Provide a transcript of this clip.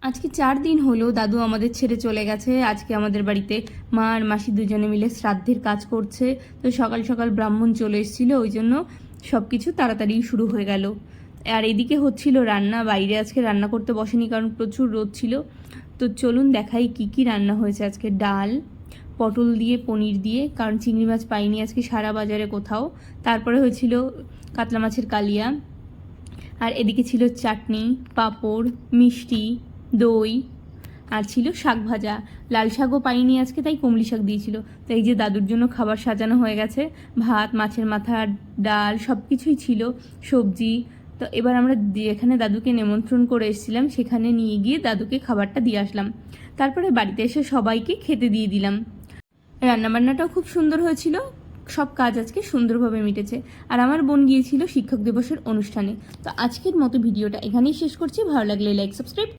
আজকে 4 দিন হলো দাদু আমাদের ছেড়ে চলে গেছে। আজকে আমাদের বাড়িতে মা আর মাসি দুজনে মিলে শ্রাদ্ধের কাজ করছে। তো সকাল সকাল ব্রাহ্মণ চলে এসেছিলো, ওই জন্য সব কিছু তাড়াতাড়ি শুরু হয়ে গেল। আর এদিকে হচ্ছিল রান্না। বাইরে আজকে রান্না করতে বসেনি, কারণ প্রচুর রোদ ছিল। তো চলুন দেখাই কি কি রান্না হয়েছে আজকে। ডাল, পটল দিয়ে, পনির দিয়ে, কারণ চিংড়ি মাছ পাইনি আজকে সারা বাজারে কোথাও। তারপরে হয়েছিল কাতলা মাছের কালিয়া। আর এদিকে ছিল চাটনি, পাঁপড়, মিষ্টি, দই, আর ছিল শাক ভাজা। লাল শাকও পাইনি আজকে, তাই কমলি শাক দিয়েছিল। তো এই যে দাদুর জন্য খাবার সাজানো হয়ে গেছে। ভাত, মাছের মাথা, ডাল, সব কিছুই ছিল, সবজি। তো এবার আমরা যেখানে দাদুকে নিমন্ত্রণ করে এসেছিলাম সেখানে নিয়ে গিয়ে দাদুকে খাবারটা দিয়ে আসলাম। তারপরে বাড়িতে এসে সবাইকে খেতে দিয়ে দিলাম। রান্নাবান্নাটাও খুব সুন্দর হয়েছিল, সব কাজ আজকে সুন্দরভাবে মিটেছে। আর আমার বোন গিয়েছিল শিক্ষক দিবসের অনুষ্ঠানে। তো আজকের মতো ভিডিওটা এখানেই শেষ করছি। ভালো লাগলে লাইক, সাবস্ক্রাইব।